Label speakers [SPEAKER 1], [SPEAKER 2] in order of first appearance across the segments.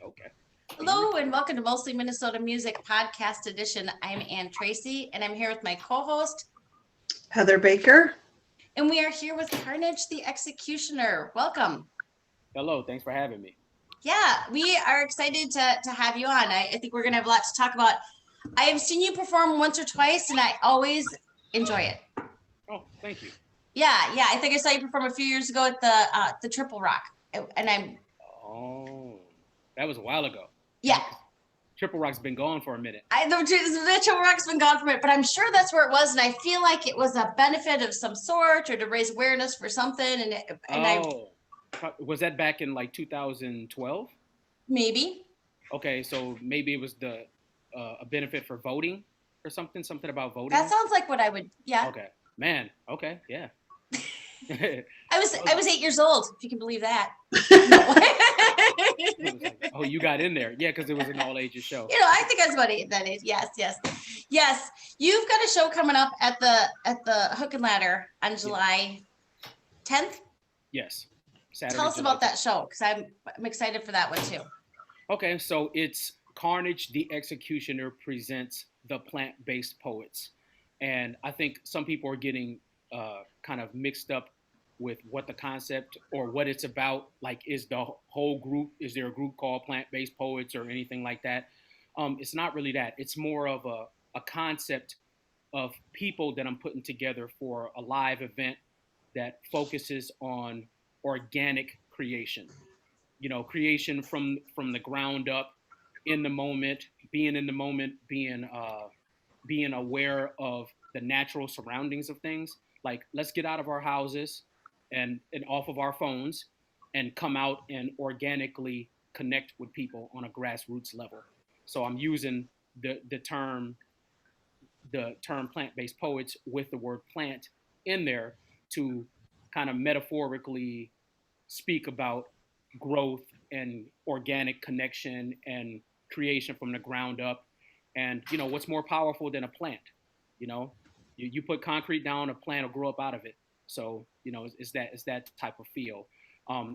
[SPEAKER 1] Okay. Being
[SPEAKER 2] Hello and
[SPEAKER 1] recorded.
[SPEAKER 2] welcome to Mostly Minnesota Music Podcast Edition. I'm Ann Tracy and I'm here with my co-host,
[SPEAKER 3] Heather Baker.
[SPEAKER 2] and we are here with Carnage the Executioner. Welcome.
[SPEAKER 1] Hello. Thanks for having me.
[SPEAKER 2] Yeah, we are excited to have you on. I think we're gonna have a lot to talk about. I have seen you perform once or twice and I always enjoy it.
[SPEAKER 1] Oh, thank you.
[SPEAKER 2] Yeah. I think I saw you perform a few years ago at the Triple Rock. And I'm
[SPEAKER 1] Oh, that was a while ago.
[SPEAKER 2] yeah,
[SPEAKER 1] 'Cause Triple Rock's been gone for a minute.
[SPEAKER 2] the Triple Rock's been gone from it, but I'm sure that's where it was, and I feel like it was a benefit of some sort or to raise awareness for something, and I
[SPEAKER 1] Oh, was that back in like 2012?
[SPEAKER 2] maybe
[SPEAKER 1] Okay, so maybe it was the a benefit for voting or something. Something about
[SPEAKER 2] that
[SPEAKER 1] voting.
[SPEAKER 2] sounds like what I would. Yeah,
[SPEAKER 1] Okay, man. Okay, yeah.
[SPEAKER 2] I was 8 years old, if you can believe that. No.
[SPEAKER 1] I was like, oh, you got in there, yeah, because it was an all ages show.
[SPEAKER 2] I think that's what that is. Yes. You've got a show coming up at the Hook and Ladder on
[SPEAKER 1] Yeah.
[SPEAKER 2] July 10th.
[SPEAKER 1] Yes,
[SPEAKER 2] Tell
[SPEAKER 1] Saturday,
[SPEAKER 2] us
[SPEAKER 1] July
[SPEAKER 2] about
[SPEAKER 1] 10th.
[SPEAKER 2] that show because I'm excited for that one too.
[SPEAKER 1] Okay, so it's Carnage the Executioner presents the plant-based poets, and I think some people are getting kind of mixed up with what the concept or what it's about. Like, is the whole group? Is there a group called plant-based poets or anything like that? It's not really that. It's more of a concept of people that I'm putting together for a live event that focuses on organic creation, creation from the ground up, in the moment, being in the moment, being aware of the natural surroundings of things. Like, let's get out of our houses and off of our phones and come out and organically connect with people on a grassroots level. So I'm using the term plant-based poets with the word plant in there to kind of metaphorically speak about growth and organic connection and creation from the ground up. And what's more powerful than a plant? You know, you put concrete down, a plant will grow up out of it. So it's that type of feel.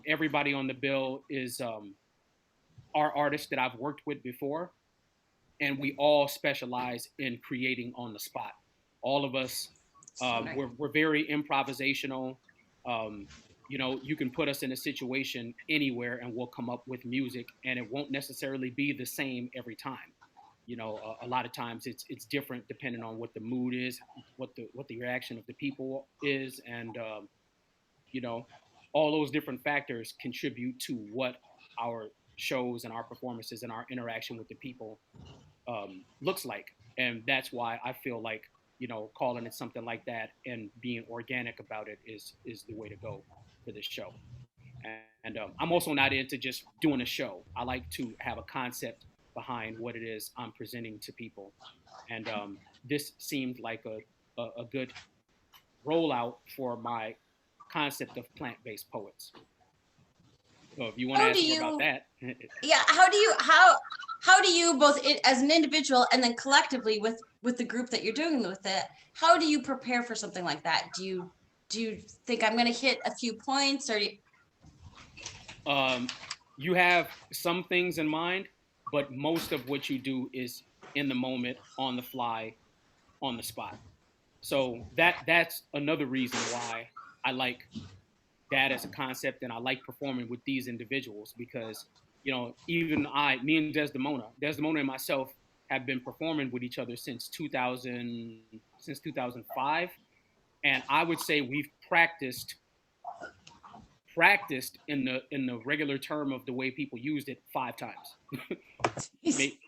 [SPEAKER 1] Everybody on the bill is are artists that I've worked with before, and we all specialize in creating on the spot. All of us, we're very improvisational. Um, you can put us in a situation anywhere, and we'll come up with music, and it won't necessarily be the same every time. A lot of times it's different depending on what the mood is, what the reaction of the people is, and you know, all those different factors contribute to what our shows and our performances and our interaction with the people looks like. And that's why I feel like calling it something like that and being organic about it is the way to go for this show. And I'm also not into just doing a show. I like to have a concept behind what it is I'm presenting to people. And this seemed like a good rollout for my concept of plant-based poets. So if you want to
[SPEAKER 2] How do
[SPEAKER 1] ask more about
[SPEAKER 2] you
[SPEAKER 1] that,
[SPEAKER 2] yeah how do you both as an individual and then collectively with the group that you're doing with it, how do you prepare for something like that? Do you think I'm going to hit a few points or
[SPEAKER 1] um, you have some things in mind, but most of what you do is in the moment, on the fly, on the spot. So that's another reason why I like that as a concept, and I like performing with these individuals because even me and Desdemona and myself have been performing with each other since 2005, and I would say we've practiced in the regular term of the way people used it 5 times. Maybe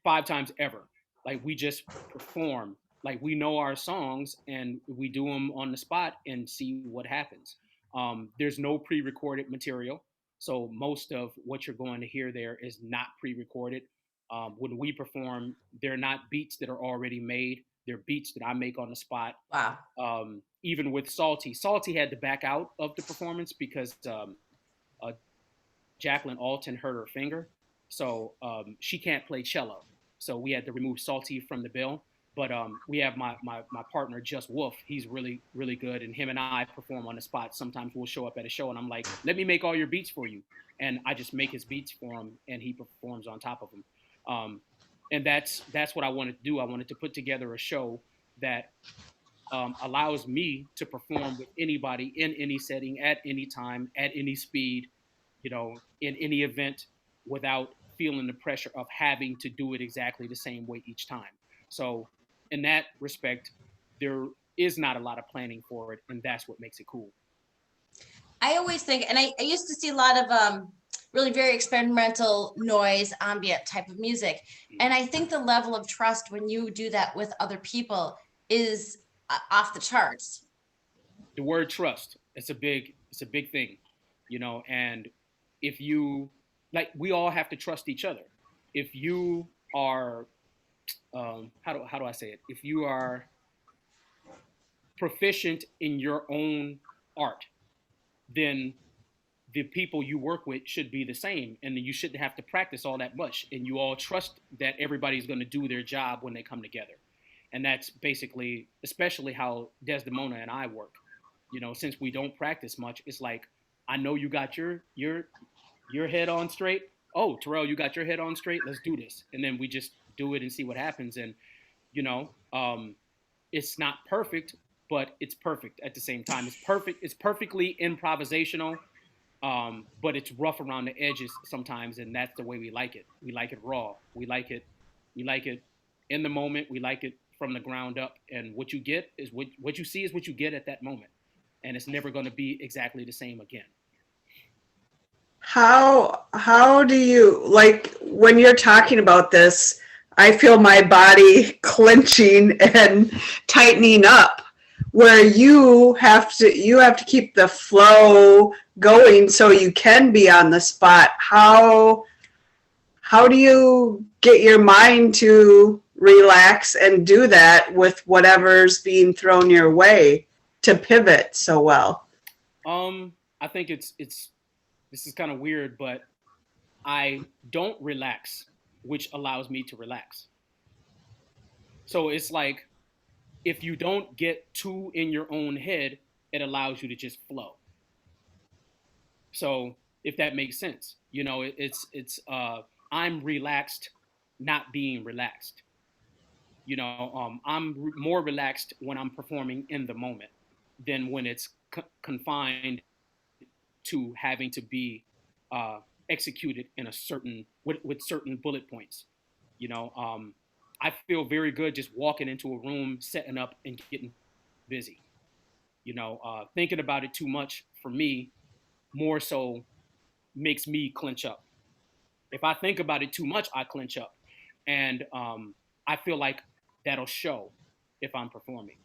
[SPEAKER 1] 5 times ever. Like, we just perform. Like, we know our songs and we do them on the spot and see what happens. There's no pre-recorded material, so most of what you're going to hear there is not pre-recorded. When we perform, they're not beats that are already made. They're beats that I make on the spot.
[SPEAKER 2] wow.
[SPEAKER 1] Even with Salty had to back out of the performance because uh, Jacqueline Alton hurt her finger, so she can't play cello. So we had to remove Salty from the bill. But we have my partner Just Wolf. He's really good, and him and I perform on the spot. Sometimes we'll show up at a show, and I'm like, "Let me make all your beats for you," and I just make his beats for him, and he performs on top of them. Um, and that's what I wanted to do. I wanted to put together a show that allows me to perform with anybody in any setting, at any time, at any speed, in any event, without feeling the pressure of having to do it exactly the same way each time. So, in that respect, there is not a lot of planning for it, and that's what makes it cool.
[SPEAKER 2] I always think, and I used to see a lot of really very experimental noise, ambient type of music. And I think the level of trust when you do that with other people is off the charts.
[SPEAKER 1] The word trust, it's a big thing, and if you like, we all have to trust each other. If you are how do I say it? If you are proficient in your own art, then the people you work with should be the same, and you shouldn't have to practice all that much, and you all trust that everybody's going to do their job when they come together. And that's basically, especially how Desdemona and I work. Since we don't practice much, it's like, I know you got your head on straight. Oh, Terrell, you got your head on straight. Let's do this, and then we just do it and see what happens. And you know, um, it's not perfect, but it's perfect at the same time. It's perfect. It's perfectly improvisational, but it's rough around the edges sometimes, and that's the way we like it. We like it raw. We like it. We like it in the moment. We like it from the ground up. And what you get is what you see is what you get at that moment, and it's never going to be exactly the same again.
[SPEAKER 3] How do you, like, when you're talking about this, I feel my body clenching and tightening up, where you have to keep the flow going so you can be on the spot. How do you get your mind to relax and do that with whatever's being thrown your way to pivot so well?
[SPEAKER 1] I think it's this is kind of weird, but I don't relax, which allows me to relax. So it's like, if you don't get too in your own head, it allows you to just flow. So if that makes sense, I'm relaxed, not being relaxed. I'm more relaxed when I'm performing in the moment than when it's confined to having to be executed in a certain with certain bullet points. I feel very good just walking into a room, setting up, and getting busy. Thinking about it too much for me more so makes me clench up. If I think about it too much, I clench up, and I feel like that'll show if I'm performing.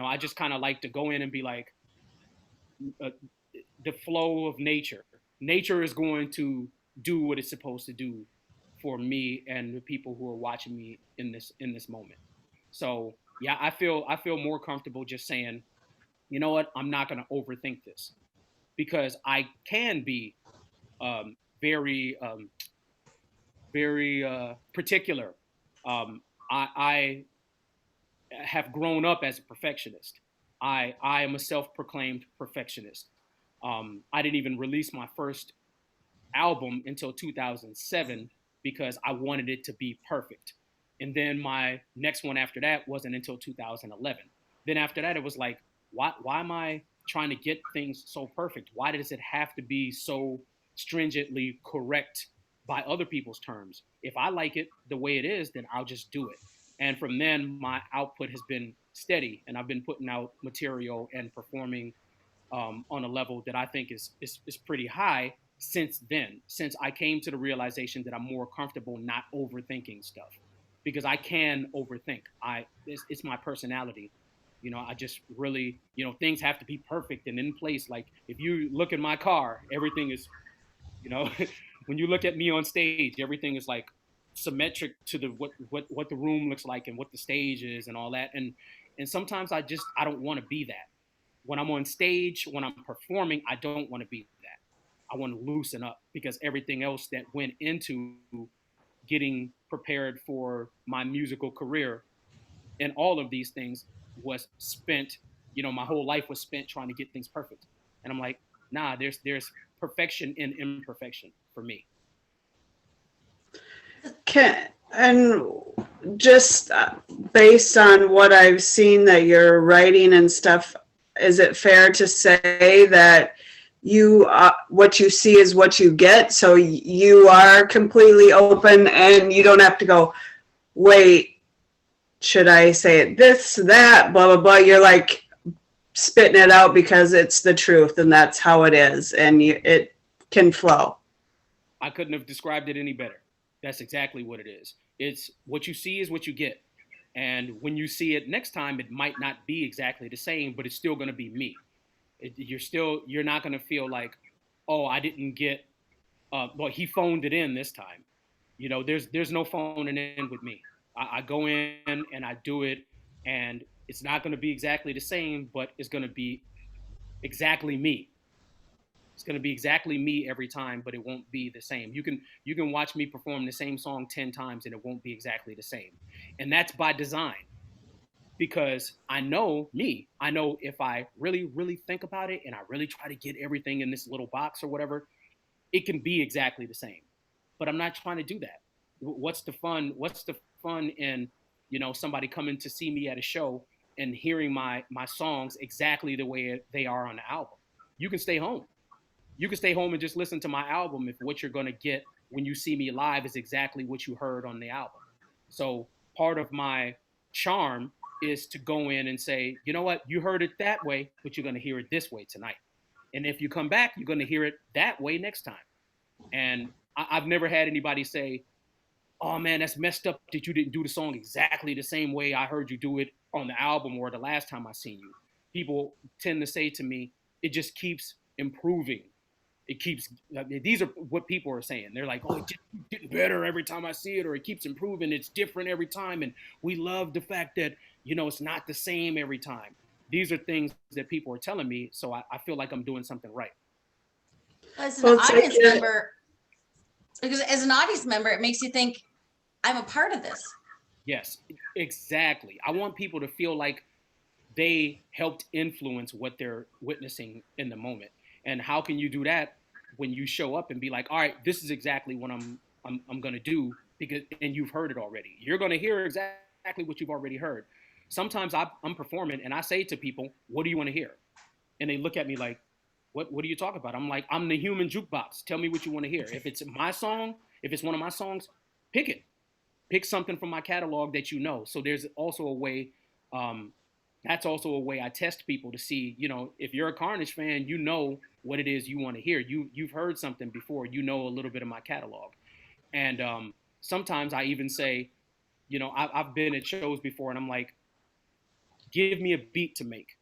[SPEAKER 1] I just kind of like to go in and be like, uh, the flow of nature. Nature is going to do what it's supposed to do for me and the people who are watching me in this moment. So yeah, I feel more comfortable just saying, you know what, I'm not going to overthink this, because I can be very very particular. I have grown up as a perfectionist. I am a self-proclaimed perfectionist. I didn't even release my first album until 2007 because I wanted it to be perfect. And then my next one after that wasn't until 2011. Then after that, it was like, why am I trying to get things so perfect? Why does it have to be so stringently correct by other people's terms? If I like it the way it is, then I'll just do it. And from then, my output has been steady, and I've been putting out material and performing on a level that I think is pretty high since then. Since I came to the realization that I'm more comfortable not overthinking stuff, because I can overthink. It's my personality. I just really, things have to be perfect and in place. Like, if you look at my car, everything is, you know, when you look at me on stage, everything is like symmetric to the what the room looks like and what the stage is and all that. And sometimes I don't want to be that. When I'm on stage, when I'm performing, I don't want to be that. I want to loosen up, because everything else that went into getting prepared for my musical career, and all of these things was spent, my whole life was spent trying to get things perfect. And I'm like, nah, there's perfection in imperfection for me.
[SPEAKER 3] And just based on what I've seen that you're writing and stuff, is it fair to say that what you see is what you get? So you are completely open, and you don't have to go, wait, should I say it this, that, blah, blah, blah. You're like spitting it out because it's the truth, and that's how it is, and it can flow.
[SPEAKER 1] I couldn't have described it any better. That's exactly what it is. It's what you see is what you get. And when you see it next time, it might not be exactly the same, but it's still going to be me. You're not going to feel like, oh, I didn't get, well, he phoned it in this time. There's no phoning in with me. I go in and I do it, and it's not going to be exactly the same, but it's going to be exactly me. It's going to be exactly me every time, but it won't be the same. You can watch me perform the same song 10 times and it won't be exactly the same. And that's by design, because I know me. I know if I really, really think about it and I really try to get everything in this little box or whatever, it can be exactly the same. But I'm not trying to do that. What's the fun? What's the fun in, somebody coming to see me at a show and hearing my songs exactly the way they are on the album? You can stay home. You can stay home and just listen to my album if what you're going to get when you see me live is exactly what you heard on the album. So part of my charm is to go in and say, you know what, you heard it that way, but you're going to hear it this way tonight. And if you come back, you're going to hear it that way next time. And I've never had anybody say, oh man, that's messed up that you didn't do the song exactly the same way I heard you do it on the album or the last time I seen you. People tend to say to me, it just keeps improving. It keeps, these are what people are saying. They're like, oh, it just getting better every time I see it, or it keeps improving. It's different every time. And we love the fact that, it's not the same every time. These are things that people are telling me. So I feel like I'm doing something right.
[SPEAKER 2] As an audience member, because as an audience member, it makes you think, I'm a part of this.
[SPEAKER 1] Yes, exactly. I want people to feel like they helped influence what they're witnessing in the moment. And how can you do that when you show up and be like, all right, this is exactly what I'm going to do, because and you've heard it already. You're going to hear exactly what you've already heard. Sometimes I'm performing and I say to people, what do you want to hear? And they look at me like, what are you talking about? I'm like, I'm the human jukebox. Tell me what you want to hear. If it's my song, if it's one of my songs, pick it. Pick something from my catalog that you know. So there's also a way, that's also a way I test people to see, if you're a Carnage fan, you know what it is you want to hear. You've heard something before, you know a little bit of my catalog. And sometimes I even say, I've been at shows before and I'm like, give me a beat to make.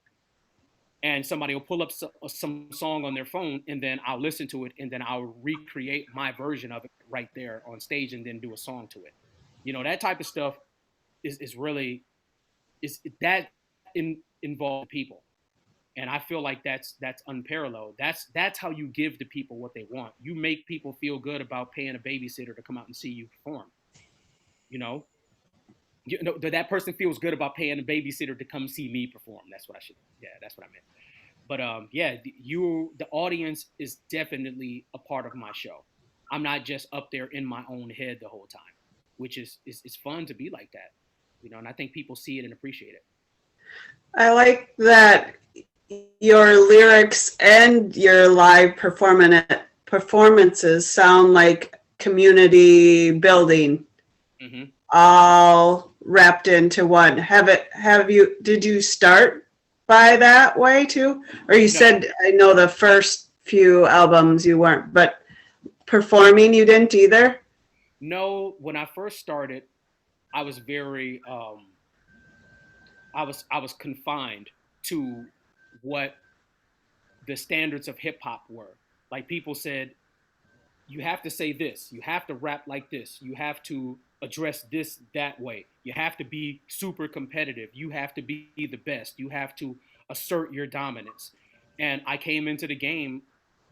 [SPEAKER 1] And somebody will pull up some song on their phone, and then I'll listen to it, and then I'll recreate my version of it right there on stage and then do a song to it. That type of stuff is really, that involved people. And I feel like that's unparalleled. That's how you give the people what they want. You make people feel good about paying a babysitter to come out and see you perform. That person feels good about paying a babysitter to come see me perform. That's what I meant. But the audience is definitely a part of my show. I'm not just up there in my own head the whole time, which is fun to be like that, and I think people see it and appreciate it.
[SPEAKER 3] I like that your lyrics and your live performances sound like community building, all wrapped into one. Did you start by that way too? Or you said, I know the first few albums you weren't, but performing you didn't either?
[SPEAKER 1] No, when I first started, I was very, I was confined to what the standards of hip hop were. Like people said, you have to say this, you have to rap like this, you have to address this that way, you have to be super competitive, you have to be the best, you have to assert your dominance. And I came into the game,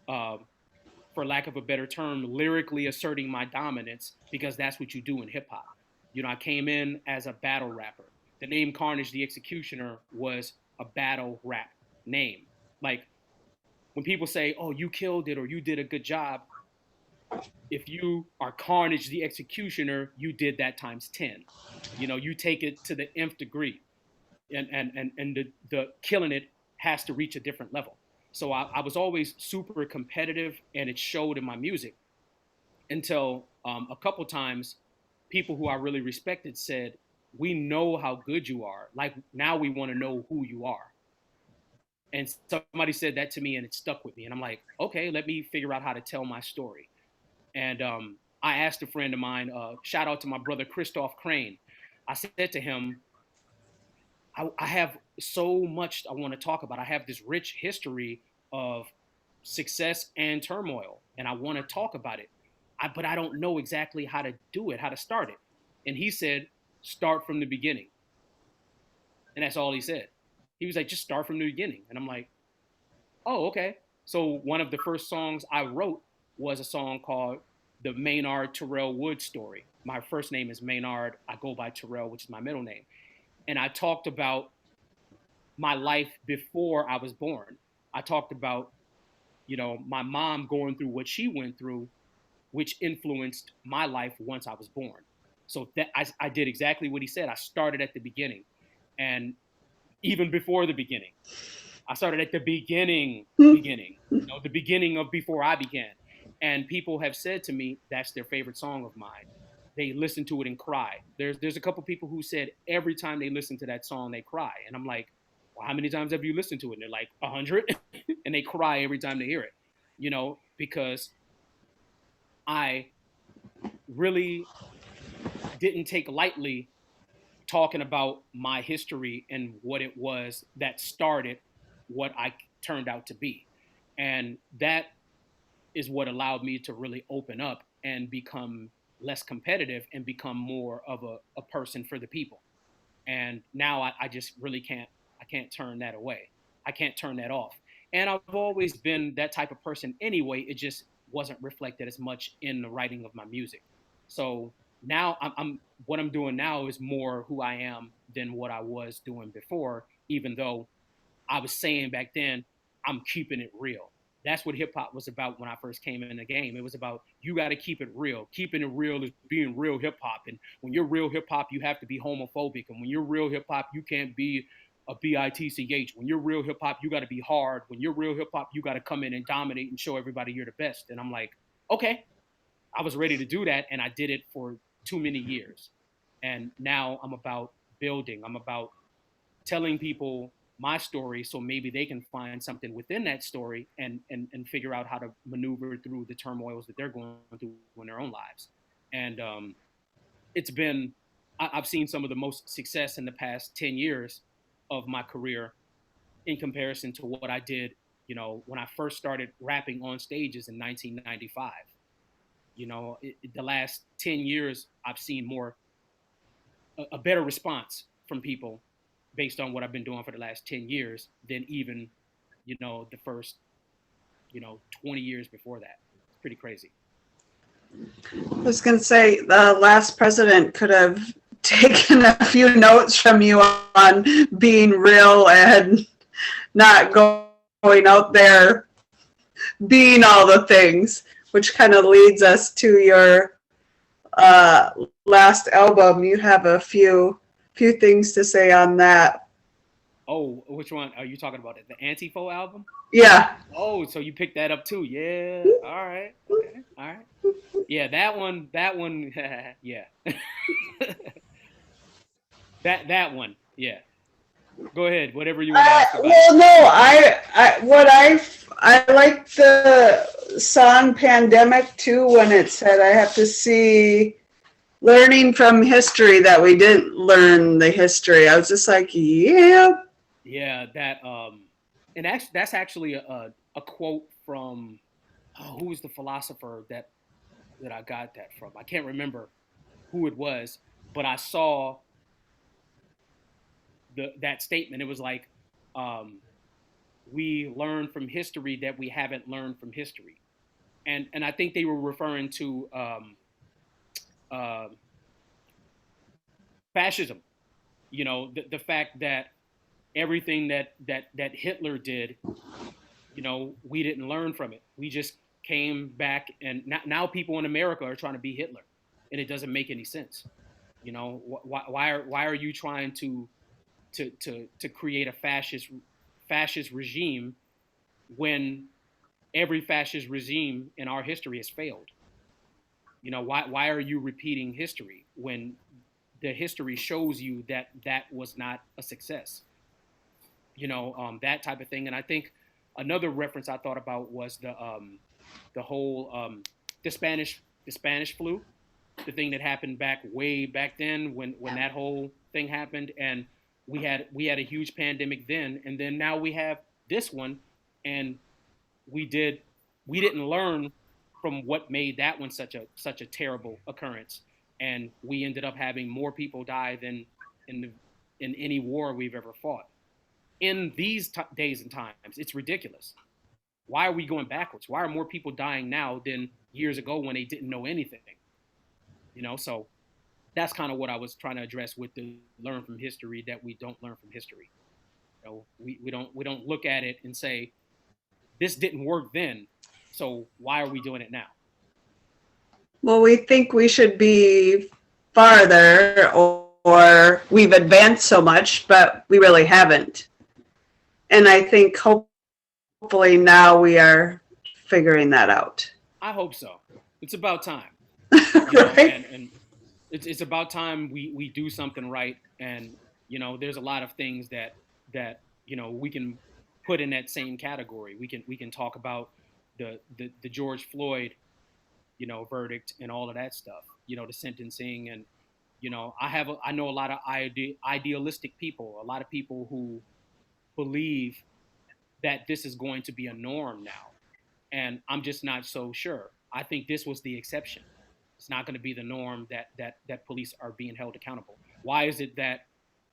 [SPEAKER 1] for lack of a better term, lyrically asserting my dominance, because that's what you do in hip hop. I came in as a battle rapper. the name Carnage the Executioner was a battle rap name. Like when people say, "Oh, you killed it," or "You did a good job," if you are Carnage the Executioner, you did that times 10. You know, you take it to the nth degree, and the killing it has to reach a different level. So I was always super competitive, and it showed in my music until a couple times people who I really respected said, "We know how good you are. Like now we want to know who you are." And somebody said that to me, and it stuck with me. And I'm like, okay, let me figure out how to tell my story. And I asked a friend of mine, shout out to my brother Christoph Crane. I said to him, I have so much I want to talk about. I have this rich history of success and turmoil, and I want to talk about it. But I don't know exactly how to do it, how to start it. And he said, start from the beginning. And that's all he said. He was like, just start from the beginning. And I'm like, oh, okay. So one of the first songs I wrote was a song called The Maynard Terrell Wood Story. My first name is Maynard. I go by Terrell, which is my middle name. And I talked about my life before I was born. I talked about, my mom going through what she went through, which influenced my life once I was born. So that I did exactly what he said. I started at the beginning. And even before the beginning, I started at the beginning, the beginning of before I began. And people have said to me, that's their favorite song of mine. They listen to it and cry. There's a couple people who said every time they listen to that song, they cry. And I'm like, well, how many times have you listened to it? And they're like, 100. And they cry every time they hear it, because I really didn't take lightly talking about my history and what it was that started what I turned out to be. And that is what allowed me to really open up and become less competitive and become more of a person for the people. And now I just really I can't turn that away. I can't turn that off. And I've always been that type of person anyway. It just wasn't reflected as much in the writing of my music. So now what I'm doing now is more who I am than what I was doing before, even though I was saying back then, I'm keeping it real. That's what hip hop was about when I first came in the game. It was about you got to keep it real. Keeping it real is being real hip hop. And when you're real hip hop, you have to be homophobic. And when you're real hip hop, you can't be a bitch. When you're real hip hop, you got to be hard. When you're real hip hop, you got to come in and dominate and show everybody you're the best. And I'm like, okay, I was ready to do that, and I did it for too many years. And now I'm about building. I'm about telling people my story so maybe they can find something within that story and figure out how to maneuver through the turmoils that they're going through in their own lives. And it's been, I've seen some of the most success in the past 10 years of my career in comparison to what I did, when I first started rapping on stages in 1995. The last 10 years, I've seen a better response from people based on what I've been doing for the last 10 years than even, the first, 20 years before that. It's pretty crazy.
[SPEAKER 3] I was going to say the last president could have taken a few notes from you on being real and not going out there being all the things, which kind of leads us to your last album. You have a few things to say on that.
[SPEAKER 1] Oh, which one are you talking about? The Antifo album?
[SPEAKER 3] Yeah.
[SPEAKER 1] Oh, so you picked that up too? Yeah. All right. Okay. All right. Yeah, that one. Yeah. that one. Yeah. Go ahead. Whatever you want to ask about.
[SPEAKER 3] Well, no, I like the song "Pandemic" too when it said I have to see learning from history that we didn't learn the history. I was just like, yeah.
[SPEAKER 1] Yeah, that and that's actually a quote from who was the philosopher that I got that from? I can't remember who it was, but I saw that statement. It was like, we learn from history that we haven't learned from history, and I think they were referring to fascism. The fact that everything that Hitler did, we didn't learn from it. We just came back, and now people in America are trying to be Hitler, and it doesn't make any sense. Why are you trying to create a fascist regime when every fascist regime in our history has failed? Why are you repeating history when the history shows you that that was not a success? That type of thing. And I think another reference I thought about was the whole the Spanish flu, the thing that happened way back then when that whole thing happened, and we had a huge pandemic then, and then now we have this one, and we did we didn't learn from what made that one such a terrible occurrence, and we ended up having more people die than in the, in any war we've ever fought. In these days and times, it's ridiculous. Why are we going backwards? Why are more people dying now than years ago when they didn't know anything? So that's kind of what I was trying to address with the learn from history, that we don't learn from history. We don't look at it and say this didn't work then, so why are we doing it now?
[SPEAKER 3] Well, we think we should be farther, or we've advanced so much, but we really haven't. And I think hopefully now we are figuring that out.
[SPEAKER 1] I hope so. It's about time,
[SPEAKER 3] Right?
[SPEAKER 1] and it's about time we do something right. And there's a lot of things that we can put in that same category. We can talk about the George Floyd verdict and all of that stuff. The sentencing, and I know a lot of idealistic people, a lot of people who believe that this is going to be a norm now, and I'm just not so sure. I think this was the exception. It's not going to be the norm that police are being held accountable. Why is it that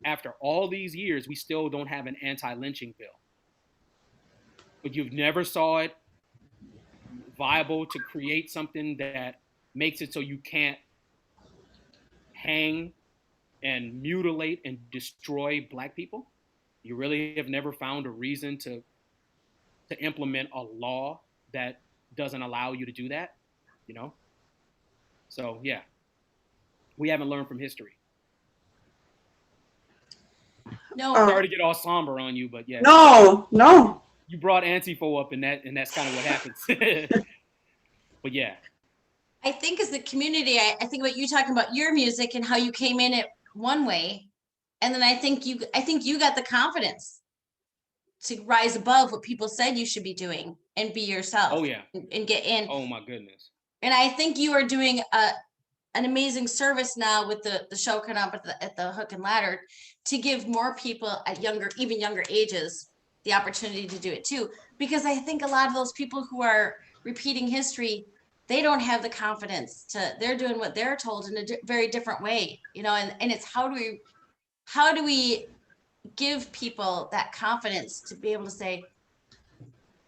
[SPEAKER 1] after all these years we still don't have an anti-lynching bill? But you've never saw it viable to create something that makes it so you can't hang and mutilate and destroy black people? You really have never found a reason to implement a law that doesn't allow you to do that, you know? So yeah, we haven't learned from history.
[SPEAKER 2] No,
[SPEAKER 1] Sorry to get all somber on you, but yeah.
[SPEAKER 3] No.
[SPEAKER 1] You brought Antifo up, and that's kind of what happens. But yeah.
[SPEAKER 2] I think as the community, I think about you talking about your music and how you came in it one way. And then I think you got the confidence to rise above what people said you should be doing and be yourself.
[SPEAKER 1] Oh yeah.
[SPEAKER 2] And get in.
[SPEAKER 1] Oh my goodness.
[SPEAKER 2] And I think you are doing an amazing service now with the show coming up at the Hook and Ladder to give more people at even younger ages the opportunity to do it too. Because I think a lot of those people who are repeating history, they don't have the confidence they're doing what they're told in a very different way, and it's how do we give people that confidence to be able to say,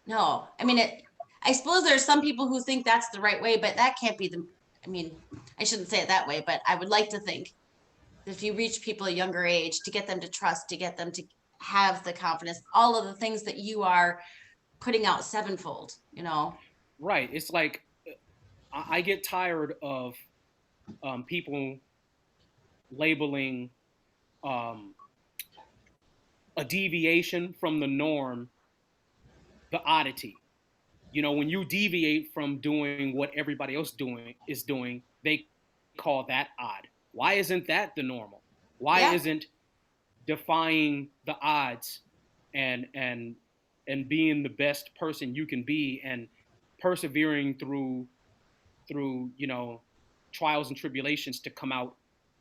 [SPEAKER 2] no, I mean, I suppose there's some people who think that's the right way, but that can't be I shouldn't say it that way, but I would like to think that if you reach people a younger age, to get them to trust, to get them to have the confidence, all of the things that you are putting out sevenfold,
[SPEAKER 1] Right. It's like I get tired of people labeling a deviation from the norm the oddity. When you deviate from doing what everybody else is doing, they call that odd. Why isn't that the normal? Why isn't defying the odds and being the best person you can be and persevering through trials and tribulations to come out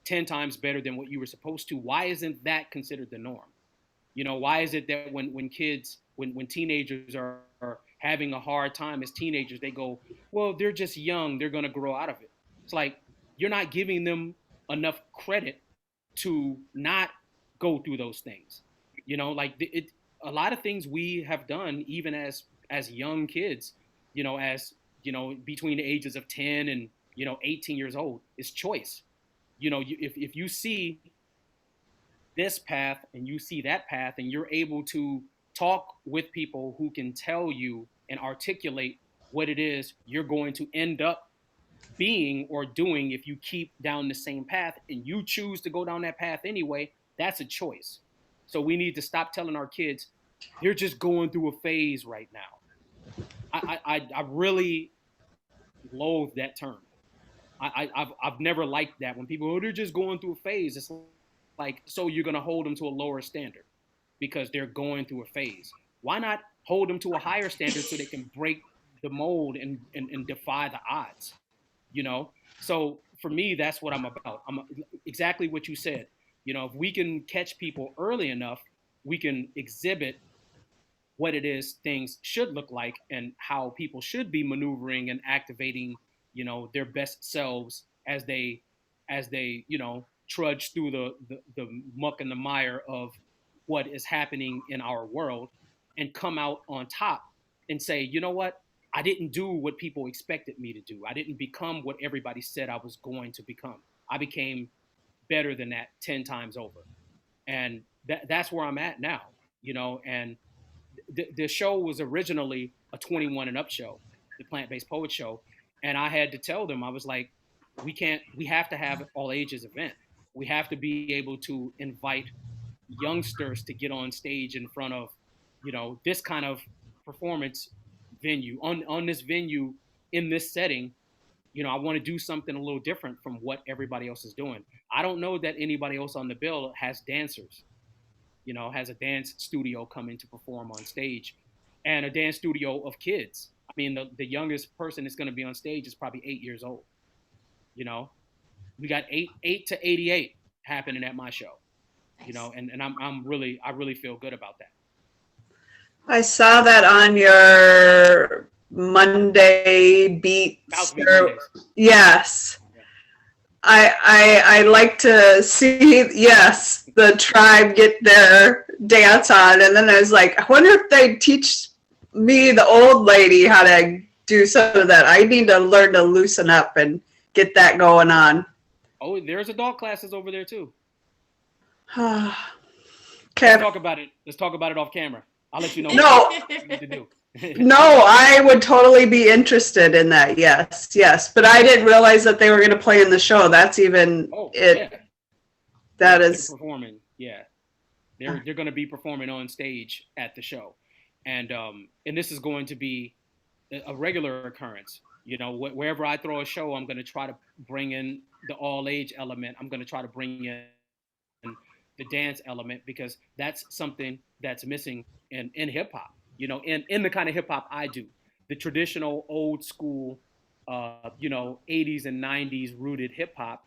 [SPEAKER 1] 10 times better than what you were supposed to? Why isn't that considered the norm? Why is it that when teenagers are having a hard time as teenagers, they go, well, they're just young, they're going to grow out of it? It's like you're not giving them enough credit to not go through those things. A lot of things we have done even as young kids, between the ages of 10 and 18 years old, is choice. If you see this path and you see that path, and you're able to talk with people who can tell you and articulate what it is you're going to end up being or doing if you keep down the same path and you choose to go down that path anyway, that's a choice. So we need to stop telling our kids they're just going through a phase right now. I really loathe that term. I've never liked that when people, oh, they're just going through a phase. It's like, so you're going to hold them to a lower standard because they're going through a phase. Why not hold them to a higher standard so they can break the mold and defy the odds? You know, so for me, that's what I'm about. I'm exactly what you said. You know, if we can catch people early enough, we can exhibit what it is things should look like and how people should be maneuvering and activating, you know, their best selves as they, you know, trudge through the muck and the mire of what is happening in our world, and come out on top and say, you know what, I didn't do what people expected me to do. I didn't become what everybody said I was going to become. I became better than that 10 times over. And that's where I'm at now, you know. And the show was originally a 21 and up show, the plant-based poet show. And I had to tell them, I was like, we have to have all ages event. We have to be able to invite youngsters to get on stage in front of, you know, this kind of performance venue on this venue in this setting. You know, I want to do something a little different from what everybody else is doing. I don't know that anybody else on the bill has dancers, you know, has a dance studio coming to perform on stage, and a dance studio of kids. I mean, the youngest person that's going to be on stage is probably 8 years old. You know, we got eight to 88 happening at my show.
[SPEAKER 2] Nice.
[SPEAKER 1] You know, and I really feel good about that.
[SPEAKER 3] I saw that on your Monday beats. Yes. I like to see, yes, the tribe get their dance on. And then I was like, I wonder if they teach me, the old lady, how to do some of that. I need to learn to loosen up and get that going on.
[SPEAKER 1] Oh, there's adult classes over there too.
[SPEAKER 3] Okay.
[SPEAKER 1] Let's talk about it. Let's talk about it off camera. I'll let you know what you need to do.
[SPEAKER 3] No, I would totally be interested in that. Yes, yes. But I didn't realize that they were going to play in the show. That's even it. Yeah. That is
[SPEAKER 1] performing. Yeah, they're going to be performing on stage at the show, and this is going to be a regular occurrence. You know, wherever I throw a show, I'm going to try to bring in the all age element. I'm going to try to bring in the dance element, because that's something that's missing in hip hop, you know, in the kind of hip hop I do. The traditional old school, you know, 80s and 90s rooted hip hop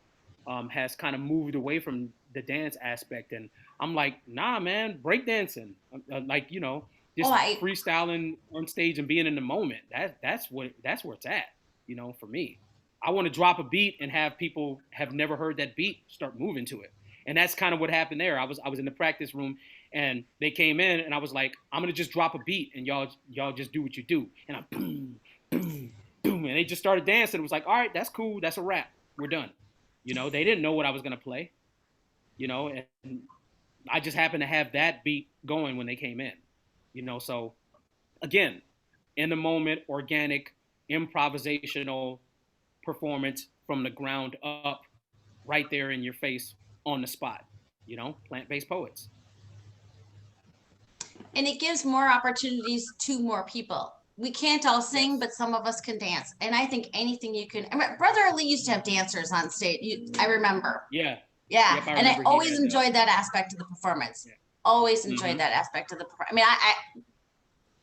[SPEAKER 1] has kind of moved away from the dance aspect. And I'm like, nah, man, breakdancing, like, you know, just freestyling on stage and being in the moment. That's where it's at, you know, for me. I want to drop a beat and have people have never heard that beat start moving to it. And that's kind of what happened there. I was in the practice room and they came in and I was like, I'm going to just drop a beat and y'all just do what you do. And I boom, boom, boom. And they just started dancing. It was like, all right, that's cool. That's a wrap. We're done. You know, they didn't know what I was going to play, you know, and I just happened to have that beat going when they came in, you know. So again, in the moment, organic, improvisational performance from the ground up, right there in your face, on the spot, you know, plant-based poets.
[SPEAKER 2] And it gives more opportunities to more people. We can't all sing, but some of us can dance. And I think anything you can. I mean, Brother Ali used to have dancers on stage. I remember.
[SPEAKER 1] Yeah.
[SPEAKER 2] Yeah. Yep, and I always enjoyed that aspect of the performance. Yeah. Always enjoyed that aspect of the performance. I mean, I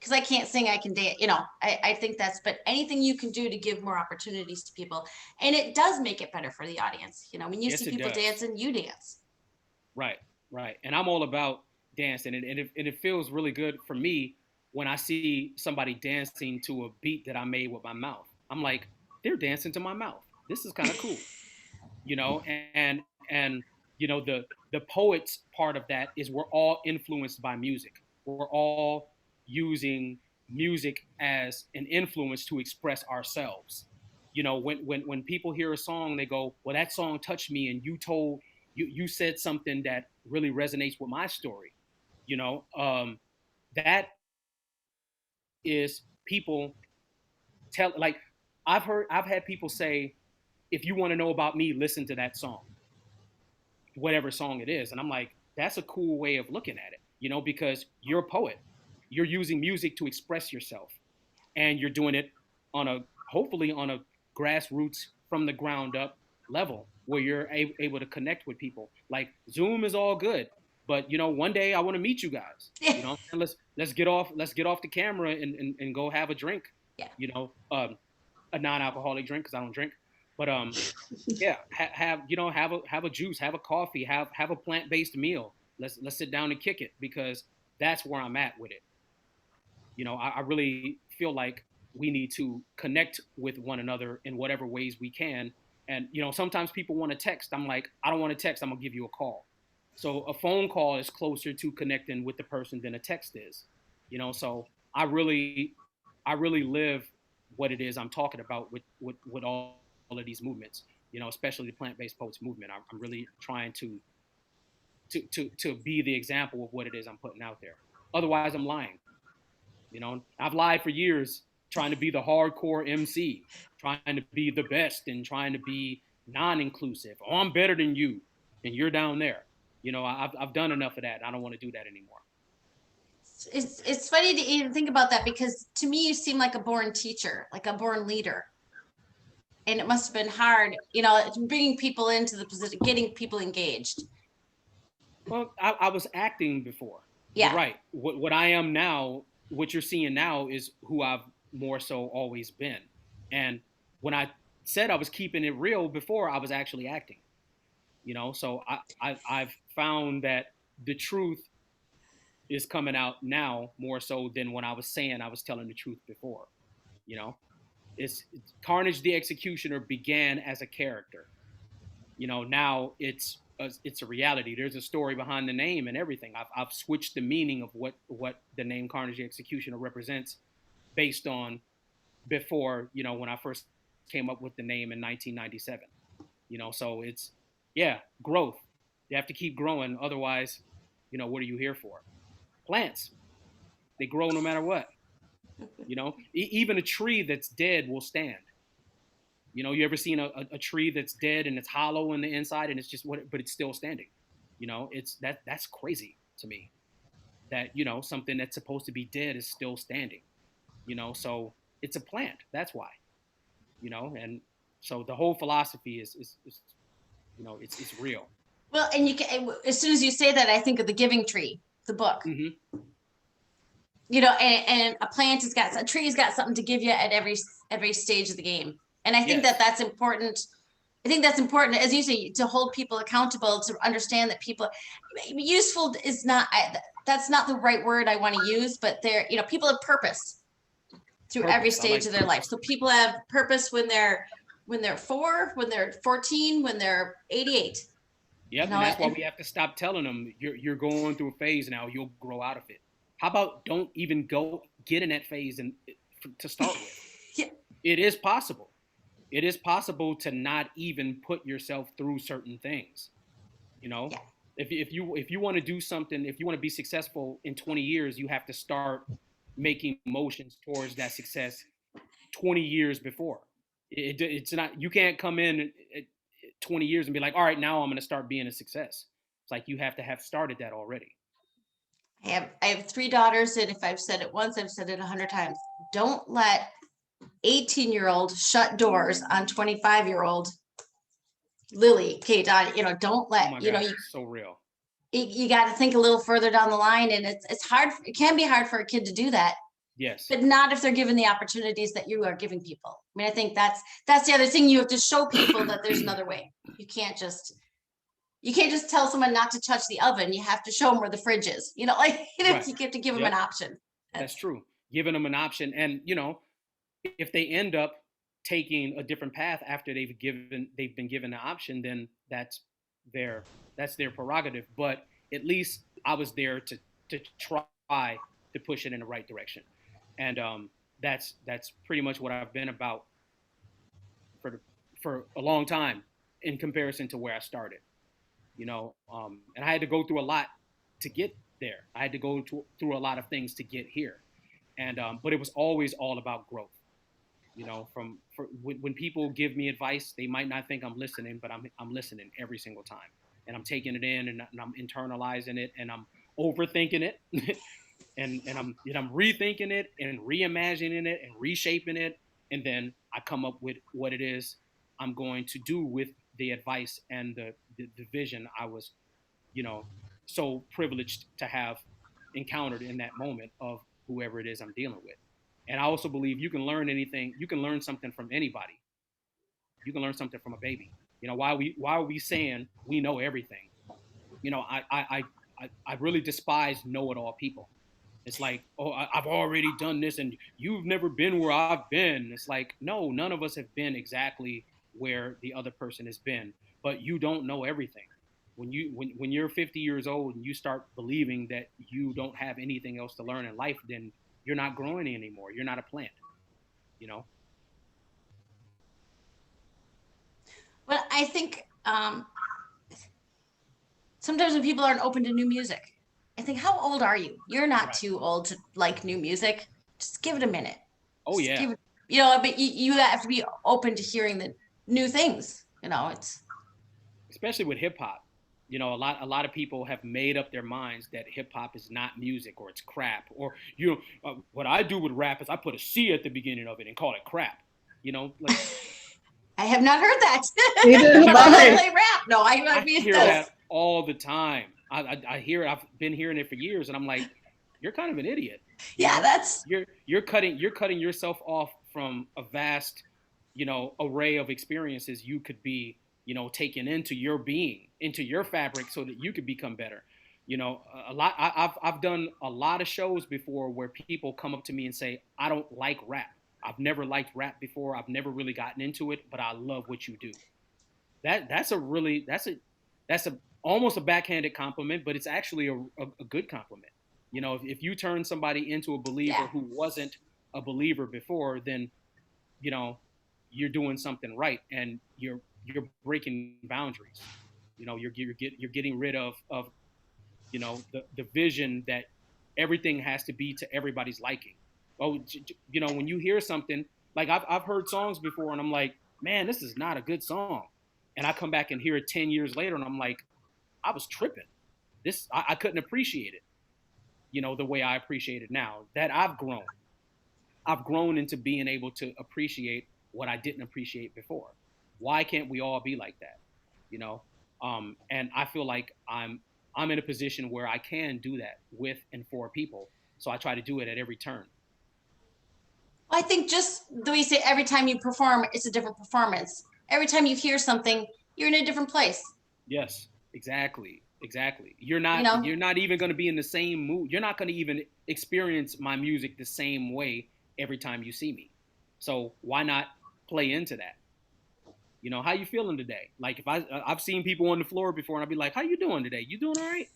[SPEAKER 2] because I can't sing, I can dance, you know, I think but anything you can do to give more opportunities to people. And it does make it better for the audience. You know, when you see people dancing, you dance.
[SPEAKER 1] Right. And I'm all about dancing. And it feels really good for me when I see somebody dancing to a beat that I made with my mouth. I'm like, they're dancing to my mouth. This is kind of cool. You know, and you know, the poets part of that is we're all influenced by music. We're all using music as an influence to express ourselves. You know, when people hear a song, they go, well, that song touched me, and you said something that really resonates with my story. You know, that is people tell, like, I've had people say, if you want to know about me, listen to that song, whatever song it is. And I'm like, that's a cool way of looking at it, you know, because you're a poet. You're using music to express yourself, and you're doing it on a, hopefully on a grassroots, from the ground up level, where you're able to connect with people. Like, Zoom is all good, but you know, one day I want to meet you guys. You know, and let's get off the camera and go have a drink.
[SPEAKER 2] Yeah.
[SPEAKER 1] You know, a non-alcoholic drink, because I don't drink. But yeah, have you know, have a juice, have a coffee, have a plant-based meal. Let's sit down and kick it, because that's where I'm at with it. You know, I really feel like we need to connect with one another in whatever ways we can. And you know, sometimes people want to text. I'm like, I don't want to text. I'm gonna give you a call. So a phone call is closer to connecting with the person than a text is. You know, so I really live what it is I'm talking about with all of these movements. You know, especially the plant-based poets movement. I'm really trying to be the example of what it is I'm putting out there. Otherwise, I'm lying. You know, I've lied for years, trying to be the hardcore MC, trying to be the best, and trying to be non-inclusive. Oh, I'm better than you, and you're down there. You know, I've done enough of that. I don't want to do that anymore.
[SPEAKER 2] It's funny to even think about that, because to me you seem like a born teacher, like a born leader. And it must have been hard, you know, bringing people into the position, getting people engaged.
[SPEAKER 1] Well, I was acting before. You're
[SPEAKER 2] Yeah.
[SPEAKER 1] right. What I am now, what you're seeing now, is who I've more so always been. And when I said I was keeping it real before, I was actually acting. You know, so I've found that the truth is coming out now more so than when I was saying I was telling the truth before. You know, it's Carnage the Executioner began as a character. You know, now it's a reality. There's a story behind the name and everything. I've switched the meaning of what the name Carnage the Executioner represents, based on before, you know, when I first came up with the name in 1997. You know, so it's, yeah, growth. You have to keep growing, otherwise, you know, what are you here for? Plants, they grow no matter what. You know, even a tree that's dead will stand. You know, you ever seen a tree that's dead and it's hollow in the inside, and it's just what, but it's still standing. You know, that's crazy to me. That, you know, something that's supposed to be dead is still standing. You know, so it's a plant. That's why. You know, and so the whole philosophy is you know, it's real.
[SPEAKER 2] Well, and you can, as soon as you say that, I think of the Giving Tree, the book.
[SPEAKER 1] Mm-hmm.
[SPEAKER 2] You know, and a plant has got, a tree's got something to give you at every stage of the game. And I think
[SPEAKER 1] Yes.
[SPEAKER 2] that's important. I think that's important, as you say, to hold people accountable, to understand that people, useful is not, that's not the right word I want to use, but they're, you know, people have purpose through every
[SPEAKER 1] Purpose. I
[SPEAKER 2] stage
[SPEAKER 1] like
[SPEAKER 2] of their life. So people have purpose when they're 4, when they're 14, when they're 88.
[SPEAKER 1] Yep,
[SPEAKER 2] You know,
[SPEAKER 1] and that's why we have to stop telling them you're going through a phase now. You'll grow out of it. How about don't even go get in that phase and to start with?
[SPEAKER 2] yeah,
[SPEAKER 1] It is possible. It is possible to not even put yourself through certain things. You know,
[SPEAKER 2] yeah,
[SPEAKER 1] if you want to do something, if you want to be successful in 20 years, you have to start making motions towards that success 20 years before. It's not, you can't come in at 20 years and be like, all right, now I'm going to start being a success. It's like you have to have started that already.
[SPEAKER 2] I have 3 daughters, and if I've said it once, I've said it 100 times. Don't let 18-year-old shut doors on 25-year-old Lily, Kate, you know, don't
[SPEAKER 1] Oh
[SPEAKER 2] let,
[SPEAKER 1] my
[SPEAKER 2] you know,
[SPEAKER 1] God, so real.
[SPEAKER 2] you got to think a little further down the line, and it's hard. It can be hard for a kid to do that,
[SPEAKER 1] Yes.
[SPEAKER 2] but not if they're given the opportunities that you are giving people. I mean, I think that's the other thing. You have to show people that there's another way. You can't just tell someone not to touch the oven. You have to show them where the fridge is. You know, like, you know,
[SPEAKER 1] Right.
[SPEAKER 2] you have to give them an
[SPEAKER 1] Yep.
[SPEAKER 2] option.
[SPEAKER 1] That's true. Giving them an option. And, you know, if they end up taking a different path after they've been given the option, then that's their prerogative. But at least I was there to try to push it in the right direction. And that's pretty much what I've been about for for a long time in comparison to where I started. and I had to go through a lot to get there. I had to through a lot of things to get here, and but it was always all about growth. When people give me advice, they might not think I'm listening, but I'm listening every single time, and I'm taking it in, and I'm internalizing it, and I'm overthinking it, and I'm rethinking it and reimagining it and reshaping it, and then I come up with what it is I'm going to do with the advice and the vision I was, you know, so privileged to have encountered in that moment of whoever it is I'm dealing with. And I also believe you can learn anything. You can learn something from anybody. You can learn something from a baby. Why are we saying we know everything? I really despise know-it-all people. It's like, oh, I've already done this, and you've never been where I've been. It's like, no, none of us have been exactly where the other person has been, but you don't know everything. When you're 50 years old and you start believing that you don't have anything else to learn in life, then you're not growing anymore. You're not a plant, you know.
[SPEAKER 2] But I think sometimes when people aren't open to new music, I think, how old are you? You're not
[SPEAKER 1] Right.
[SPEAKER 2] too old to like new music. Just give it a minute.
[SPEAKER 1] Oh
[SPEAKER 2] Just
[SPEAKER 1] yeah.
[SPEAKER 2] give it, but you have to be open to hearing the new things. It's
[SPEAKER 1] Especially with hip hop. A lot of people have made up their minds that hip hop is not music, or it's crap, or what I do with rap is I put a C at the beginning of it and call it crap. Like
[SPEAKER 2] I have not heard that.
[SPEAKER 3] Neither
[SPEAKER 1] you
[SPEAKER 3] have
[SPEAKER 1] never
[SPEAKER 2] I
[SPEAKER 1] heard
[SPEAKER 2] don't
[SPEAKER 1] that?
[SPEAKER 3] I.
[SPEAKER 2] play rap. No, I
[SPEAKER 1] I
[SPEAKER 2] mean
[SPEAKER 1] hear
[SPEAKER 2] that's
[SPEAKER 1] that all the time. I hear it. I've been hearing it for years, and I'm like, you're kind of an idiot. You
[SPEAKER 2] yeah,
[SPEAKER 1] know,
[SPEAKER 2] that's
[SPEAKER 1] you're cutting yourself off from a vast, array of experiences you could be, taken into your being, into your fabric, so that you could become better. A lot. I've done a lot of shows before where people come up to me and say, I don't like rap. I've never liked rap before. I've never really gotten into it, but I love what you do. That's a almost a backhanded compliment, but it's actually a good compliment. If you turn somebody into a believer
[SPEAKER 2] yeah.
[SPEAKER 1] who wasn't a believer before, then you know you're doing something right, and you're breaking boundaries. You're getting rid of the vision that everything has to be to everybody's liking. Oh, when you hear something, like I've heard songs before, and I'm like, man, this is not a good song, and I come back and hear it 10 years later, and I'm like, I was tripping. I couldn't appreciate it, the way I appreciate it now that I've grown into being able to appreciate what I didn't appreciate before. Why can't we all be like that? You know, and I feel like I'm in a position where I can do that with and for people. So I try to do it at every turn.
[SPEAKER 2] I think just the way you say every time you perform, it's a different performance. Every time you hear something, you're in a different place.
[SPEAKER 1] Yes, exactly, exactly.
[SPEAKER 2] You
[SPEAKER 1] You're
[SPEAKER 2] know,
[SPEAKER 1] not even going to be in the same mood. You're not going to even experience my music the same way every time you see me. So why not play into that? How you feeling today? Like if I've seen people on the floor before, and I'll be like, how you doing today? You doing all right?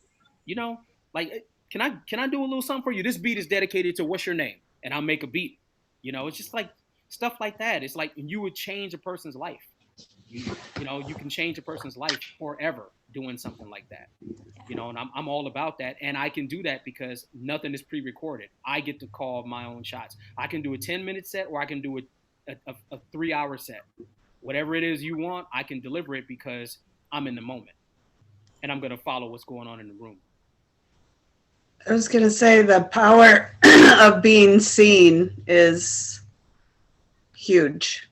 [SPEAKER 1] You know, like can I do a little something for you? This beat is dedicated to what's your name, and I'll make a beat. It's just like stuff like that. It's like you would change a person's life. You can change a person's life forever doing something like that. And I'm all about that, and I can do that because nothing is pre-recorded. I get to call my own shots. I can do a 10-minute set, or I can do a 3-hour set. Whatever it is you want, I can deliver it because I'm in the moment, and I'm going to follow what's going on in the room.
[SPEAKER 3] I was going to say the power of being seen is huge.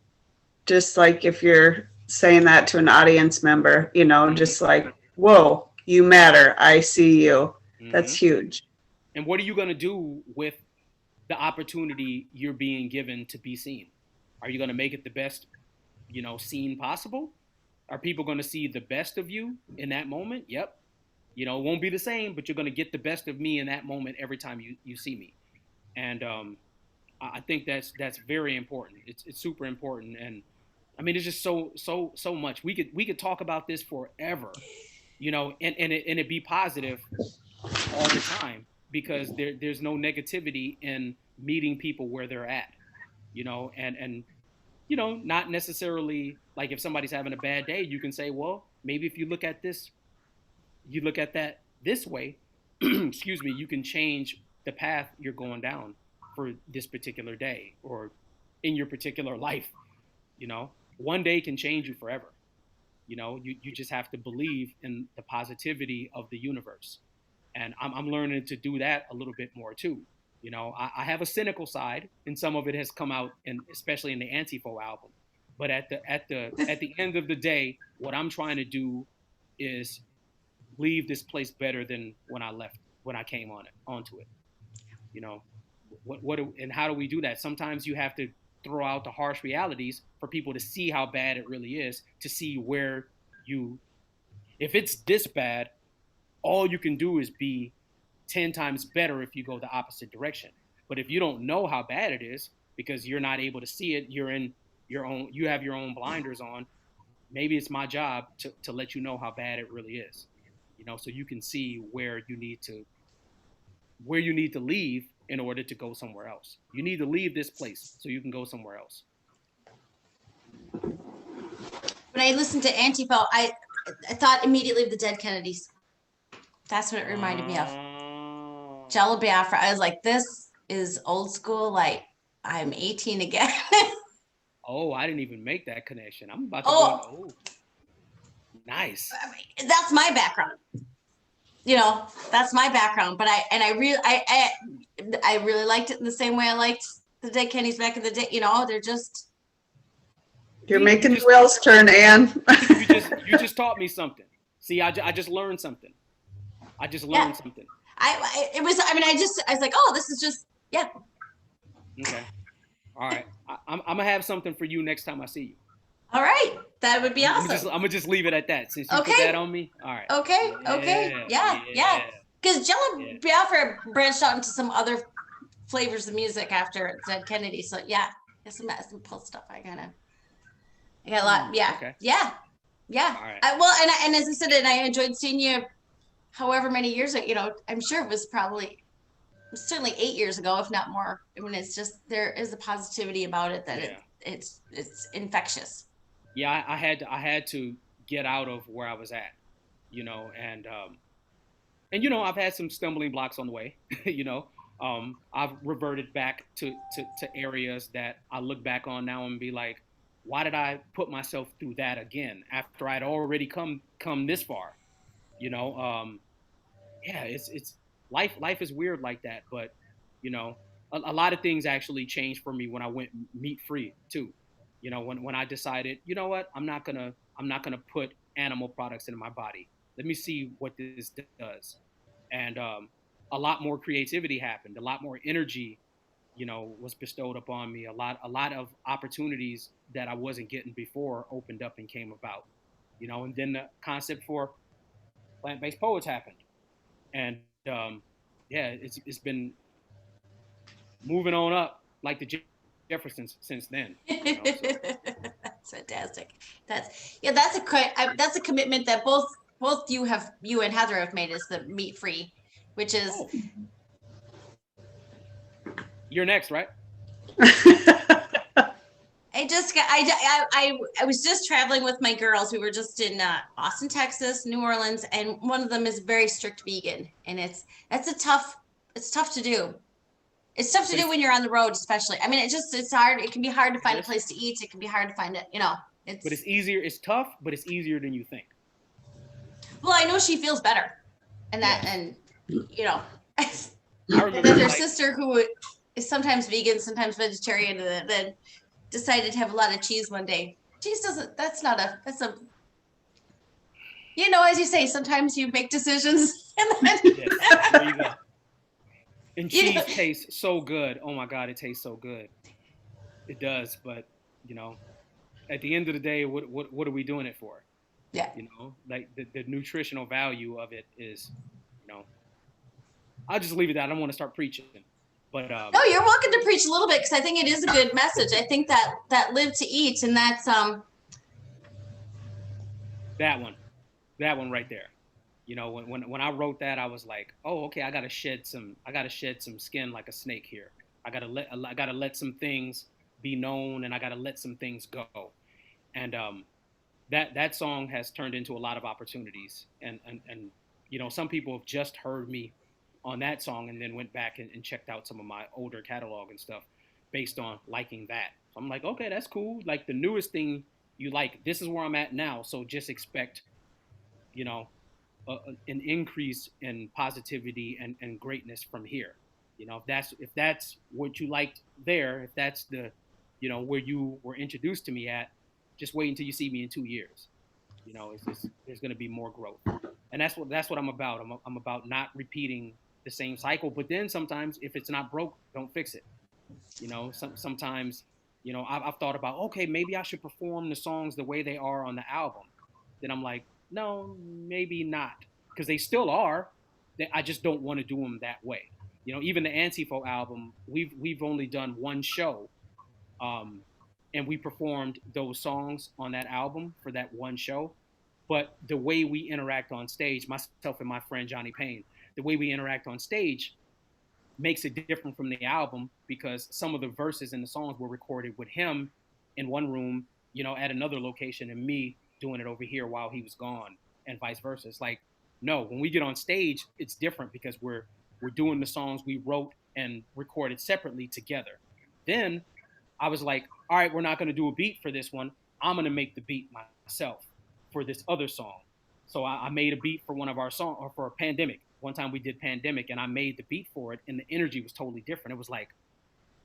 [SPEAKER 3] Just like if you're saying that to an audience member, just like, whoa, you matter. I see you. That's huge.
[SPEAKER 1] And what are you going to do with the opportunity you're being given to be seen? Are you going to make it the best, scene possible? Are people going to see the best of you in that moment? Yep. It won't be the same, but you're going to get the best of me in that moment every time you see me. And I think that's very important. It's super important. And I mean, it's just so much. We could talk about this forever, and it be positive all the time, because there's no negativity in meeting people where they're at, and not necessarily like if somebody's having a bad day, you can say, well, maybe if you look at this you look at that this way, excuse me, you can change the path you're going down for this particular day or in your particular life. You know, one day can change you forever. You know, you just have to believe in the positivity of the universe. And I'm learning to do that a little bit more too. You know, I have a cynical side, and some of it has come out, and especially in the Antifo album. But at the end of the day, what I'm trying to do is leave this place better than when I left, when I came onto it. You know, and how do we do that? Sometimes you have to throw out the harsh realities for people to see how bad it really is, to see where you, if it's this bad, all you can do is be 10 times better if you go the opposite direction. But if you don't know how bad it is because you're not able to see it, you're in your own, you have your own blinders on. Maybe it's my job to let you know how bad it really is, you know, so you can see where you need to leave in order to go somewhere else. You need to leave this place so you can go somewhere else.
[SPEAKER 2] When I listened to Antifo, I thought immediately of the Dead Kennedys. That's what it reminded me of. Jello Biafra. I was like, this is old school. Like, I'm 18 again.
[SPEAKER 1] Oh, I didn't even make that connection. I'm about to
[SPEAKER 2] Oh,
[SPEAKER 1] nice.
[SPEAKER 2] I mean, that's my background. You know, that's my background. But I really liked it in the same way I liked the Dead Kennedys back in the day. You know, they're just.
[SPEAKER 3] You're making the wheels turn, Ann.
[SPEAKER 1] you just taught me something. See, I just learned something. I just learned something.
[SPEAKER 2] I was like, oh, this is just, yeah.
[SPEAKER 1] Okay. All right. I'm gonna have something for you next time I see you.
[SPEAKER 2] All right. That would be awesome.
[SPEAKER 1] I'm gonna just leave it at that. Since you put that on me. All right.
[SPEAKER 2] Okay. Yeah. Because Jello Biafra branched out into some other flavors of music after Dead Kennedy. So yeah, some pulse stuff. I got a lot. Yeah.
[SPEAKER 1] Okay.
[SPEAKER 2] Yeah.
[SPEAKER 1] All right.
[SPEAKER 2] And as I said, and I enjoyed seeing you however many years ago, you know, I'm sure it was certainly 8 years ago, if not more. I mean, it's just, there is a positivity about it that it's infectious.
[SPEAKER 1] Yeah, I had to get out of where I was at, you know, and you know, I've had some stumbling blocks on the way, you know. I've reverted back to areas that I look back on now and be like, why did I put myself through that again after I'd already come this far, you know? Yeah, it's life is weird like that, but you know, a lot of things actually changed for me when I went meat free too. You know, when I decided, you know what, I'm not gonna put animal products into my body. Let me see what this does, and a lot more creativity happened, a lot more energy, you know, was bestowed upon me. A lot of opportunities that I wasn't getting before opened up and came about, you know, and then the concept for plant-based poets happened. And yeah, it's been moving on up like the Jeffersons since then. You know, so.
[SPEAKER 2] That's fantastic. That's a commitment that both you and Heather have made, is the meat free, which is.
[SPEAKER 1] Oh. You're next, right?
[SPEAKER 2] I was just traveling with my girls. We were just in Austin, Texas, New Orleans, and one of them is very strict vegan, and it's tough to do. It's tough to do when you're on the road, especially. I mean, it's hard. It can be hard to find a place to eat. It can be hard to find it, you know.
[SPEAKER 1] But it's easier. It's tough, but it's easier than you think.
[SPEAKER 2] Well, I know she feels better, and you know,
[SPEAKER 1] I remember,
[SPEAKER 2] and then her sister, who is sometimes vegan, sometimes vegetarian, and then decided to have a lot of cheese one day. Cheese doesn't, that's a, you know, as you say, sometimes you make decisions. And then
[SPEAKER 1] yes, there you go. And cheese tastes so good. Oh my God, it tastes so good. It does, but you know, at the end of the day, what are we doing it for?
[SPEAKER 2] Yeah.
[SPEAKER 1] You know, like the nutritional value of it is, you know, I'll just leave it at that. I don't want to start preaching. But
[SPEAKER 2] no, you're welcome to preach a little bit, because I think it is a good message. I think that live to eat, and that's
[SPEAKER 1] that one right there. You know, when I wrote that, I was like, oh, okay, I gotta shed some skin like a snake here. I gotta let some things be known, and I gotta let some things go. And that song has turned into a lot of opportunities, and some people have just heard me on that song and then went back and checked out some of my older catalog and stuff based on liking that. So I'm like, okay, that's cool. Like the newest thing you like, this is where I'm at now. So just expect, you know, an increase in positivity and greatness from here. If that's what you liked there, if that's the, where you were introduced to me at, just wait until you see me in 2 years. It's just, there's going to be more growth, and that's what I'm about. I'm about not repeating the same cycle. But then sometimes, if it's not broke, don't fix it. Sometimes, I've thought about, okay, maybe I should perform the songs the way they are on the album. Then I'm like, no, maybe not, because they still are. I just don't want to do them that way. Even the Antifo album, we've only done one show, um, and we performed those songs on that album for that one show. But the way we interact on stage, myself and my friend Johnny Payne, the way we interact on stage makes it different from the album, because some of the verses in the songs were recorded with him in one room, at another location, and me doing it over here while he was gone, and vice versa. It's like, no, when we get on stage, it's different because we're doing the songs we wrote and recorded separately together. Then I was like, all right, we're not going to do a beat for this one. I'm going to make the beat myself for this other song. So I made a beat for one of our songs, or for a Pandemic. One time we did Pandemic, and I made the beat for it, and the energy was totally different. It was like,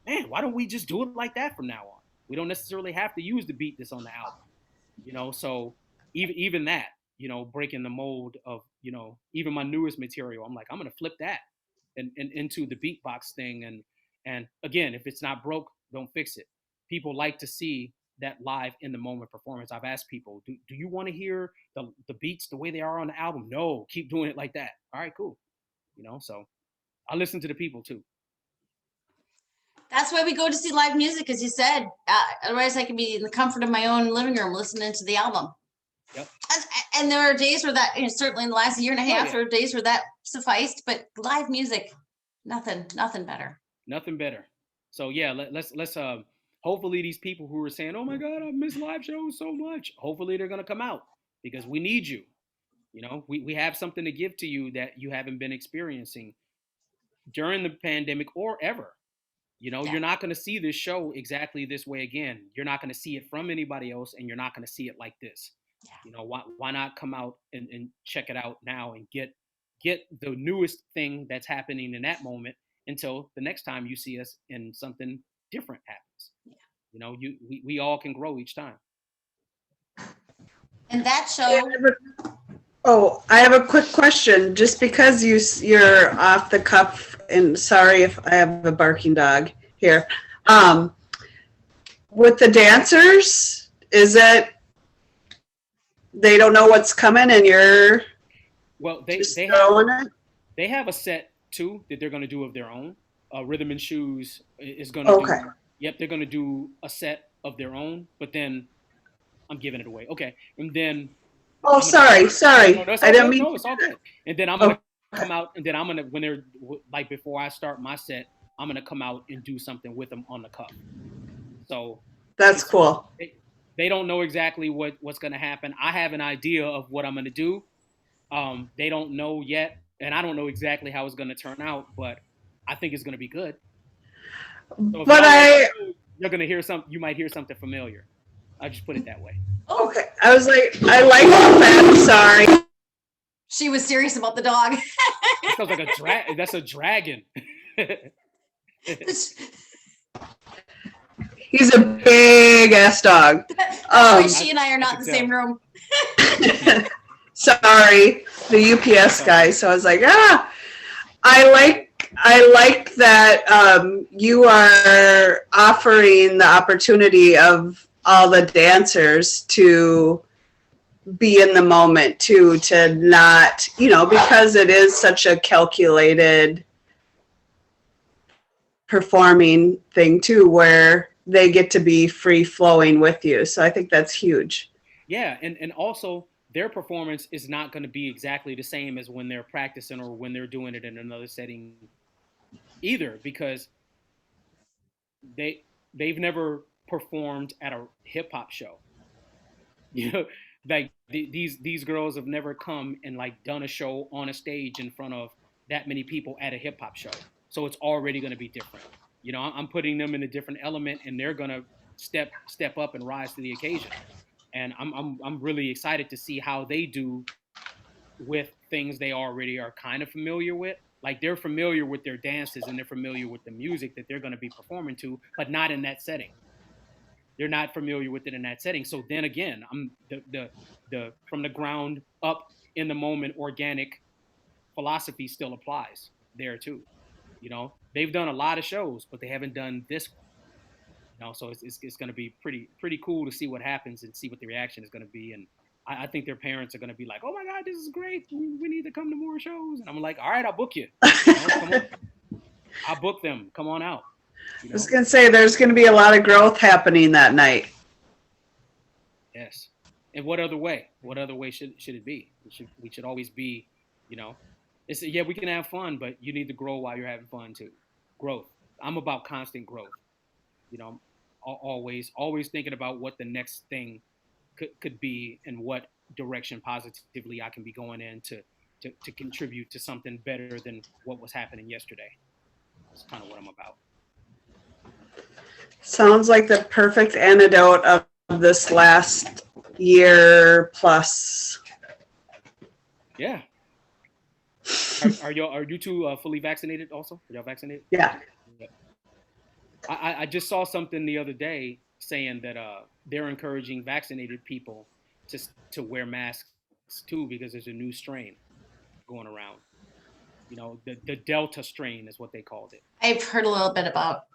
[SPEAKER 1] man, why don't we just do it like that from now on? We don't necessarily have to use the beat that's on the album. So even that, breaking the mold of, even my newest material, I'm like, I'm going to flip that and into the beatbox thing. And again, if it's not broke, don't fix it. People like to see that live in the moment performance. I've asked people, do you want to hear the beats the way they are on the album? No, keep doing it like that. All right, cool. So I listen to the people too.
[SPEAKER 2] That's why we go to see live music, as you said. Otherwise, I can be in the comfort of my own living room listening to the album.
[SPEAKER 1] Yep.
[SPEAKER 2] And there are days where that, certainly in the last year and a half, there are days where that sufficed. But live music, nothing better.
[SPEAKER 1] Nothing better. So yeah, let's hopefully these people who are saying, oh my God, I miss live shows so much, hopefully they're gonna come out, because we need you. We have something to give to you that you haven't been experiencing during the pandemic or ever. You're not going to see this show exactly this way again. You're not going to see it from anybody else, and you're not going to see it like this. Why not come out and check it out now and get the newest thing that's happening in that moment, until the next time you see us and something different happens. We all can grow each time.
[SPEAKER 2] And that show.
[SPEAKER 3] Oh, I have a quick question. Just because you're off the cuff, and sorry if I have a barking dog here. With the dancers, is it they don't know what's coming and you're
[SPEAKER 1] they have a set too that they're going to do of their own. Rhythm and Shoes is going to do. Yep, they're going to do a set of their own, but then I'm giving it away. Okay, and then.
[SPEAKER 3] Oh, sorry. No, I didn't mean.
[SPEAKER 1] No, it's all good. And then I'm gonna come out, and then I'm gonna, when they're like, before I start my set, I'm gonna come out and do something with them on the cuff. So
[SPEAKER 3] that's cool.
[SPEAKER 1] They don't know exactly what's gonna happen. I have an idea of what I'm gonna do. They don't know yet, and I don't know exactly how it's gonna turn out, but I think it's gonna be good. So but you're gonna hear you might hear something familiar. I just put it that way.
[SPEAKER 3] Okay. I was like, I like that. Sorry.
[SPEAKER 2] She was serious about the dog.
[SPEAKER 1] That sounds like that's a dragon.
[SPEAKER 3] He's a big ass dog.
[SPEAKER 2] That's why she and I are not in the same room.
[SPEAKER 3] Sorry, the UPS guy. So I was like, I like that you are offering the opportunity of all the dancers to be in the moment too, to not, because it is such a calculated performing thing too, where they get to be free flowing with you. So I think that's huge.
[SPEAKER 1] Yeah. And also their performance is not going to be exactly the same as when they're practicing or when they're doing it in another setting either, because they've never performed at a hip hop show. You know, like these girls have never come and like done a show on a stage in front of that many people at a hip hop show. So it's already going to be different. You know, I'm putting them in a different element, and they're going to step up and rise to the occasion. And I'm really excited to see how they do with things they already are kind of familiar with. Like they're familiar with their dances and they're familiar with the music that they're going to be performing to, but not in that setting. They're not familiar with it in that setting. So then again, I'm the from the ground up in the moment organic philosophy still applies there too. You know, they've done a lot of shows, but they haven't done this one. You know, so it's going to be pretty cool to see what happens and see what the reaction is going to be. And I think their parents are going to be like, "Oh my God, this is great! We need to come to more shows." And I'm like, "All right, I'll book you. You know, come on, I'll book them. Come on out." You
[SPEAKER 3] I was
[SPEAKER 1] know,
[SPEAKER 3] going to say there's going to be a lot of growth happening that night.
[SPEAKER 1] yes. And what other way? What other way should it be? We should always be, you know, it's yeah, we can have fun, but you need to grow while you're having fun too. Growth. I'm about constant growth. You know, always thinking about what the next thing could be and what direction positively I can be going in to contribute to something better than what was happening yesterday. That's kind of what I'm about.
[SPEAKER 3] Sounds like the perfect antidote of this last year plus.
[SPEAKER 1] Yeah. Are you two fully vaccinated also? Are y'all vaccinated?
[SPEAKER 3] Yeah.
[SPEAKER 1] Yeah. I just saw something the other day saying that they're encouraging vaccinated people to to wear masks too because there's a new strain going around. You know, the Delta strain is what they called it.
[SPEAKER 2] I've heard a little bit about.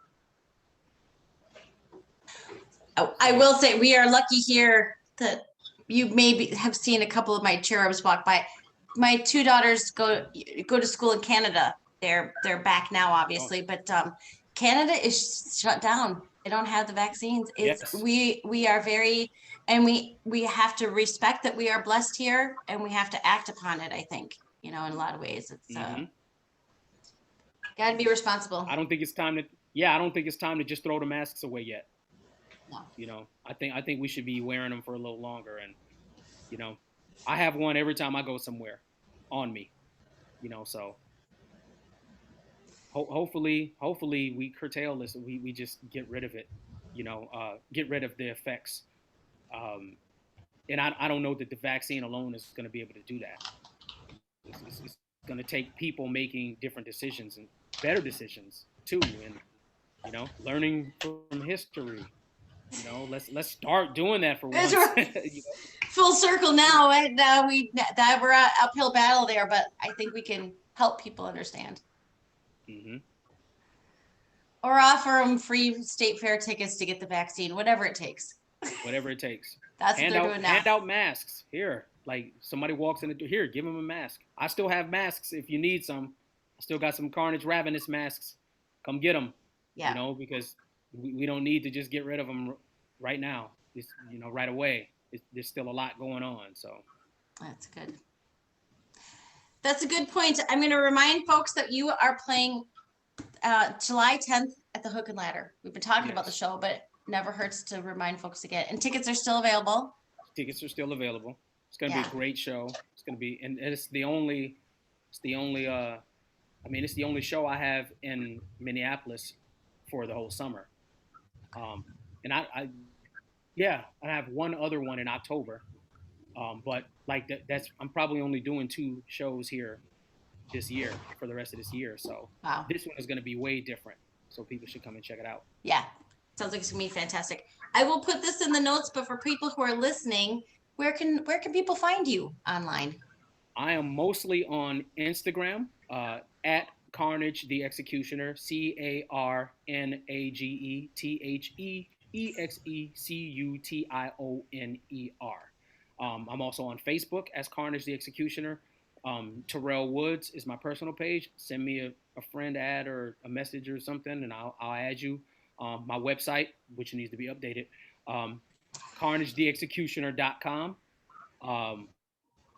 [SPEAKER 2] Oh, I
[SPEAKER 1] So
[SPEAKER 2] will say we are lucky here that you maybe have seen a couple of my cherubs walk by. My two daughters go to school in Canada. They're back now, obviously, but Canada is shut down. They don't have the vaccines. It's
[SPEAKER 1] yes.
[SPEAKER 2] we are very, and we have to respect that we are blessed here, and we have to act upon it. I think, you know, in a lot of ways, it's
[SPEAKER 1] Mm-hmm.
[SPEAKER 2] got to be responsible.
[SPEAKER 1] I don't think it's time to. Yeah, I don't think it's time to just throw the masks away yet.
[SPEAKER 2] No.
[SPEAKER 1] You know, I think we should be wearing them for a little longer. And you know, I have one every time I go somewhere, on me. You know, so hopefully we curtail this. We just get rid of it. You know, get rid of the effects. Um, and I don't know that the vaccine alone is going to be able to do that. It's going to take people making different decisions and better decisions too, and you know, learning from history. You know, let's start doing that for once. You know?
[SPEAKER 2] Full circle now, and we're at uphill battle there, but I think we can help people understand.
[SPEAKER 1] Mm-hmm.
[SPEAKER 2] Or offer them free state fair tickets to get the vaccine, whatever it takes.
[SPEAKER 1] Whatever it takes.
[SPEAKER 2] That's what they're doing now.
[SPEAKER 1] Hand out masks here. Like somebody walks in the door, here, give them a mask. I still have masks if you need some. I still got some Carnage Ravenous masks. Come get them.
[SPEAKER 2] Yeah.
[SPEAKER 1] You know, because we don't need to just get rid of them right now. Just, you know, right away. There's still a lot going on. So
[SPEAKER 2] that's good. That's a good point. I'm going to remind folks that you are playing July 10th at the Hook and Ladder. We've been talking about the show, but it never hurts to remind folks again. And tickets are still available.
[SPEAKER 1] Tickets are still available. It's going to be a great show. It's going to be, and it's the only show I have in Minneapolis for the whole summer. And I have one other one in October. But like that's I'm probably only doing 2 shows here this year for the rest of this year. So this one is going to be way different. So people should come and check it out.
[SPEAKER 2] Yeah, sounds like it's gonna be fantastic. I will put this in the notes, but for people who are listening, where can people find you online?
[SPEAKER 1] I am mostly on Instagram at Carnage the Executioner, CarnageTheExecutioner. I'm also on Facebook as Carnage the Executioner. Terrell Woods is my personal page. Send me a friend ad or a message or something, and I'll add you. My website, which needs to be updated, CarnageTheExecutioner.com.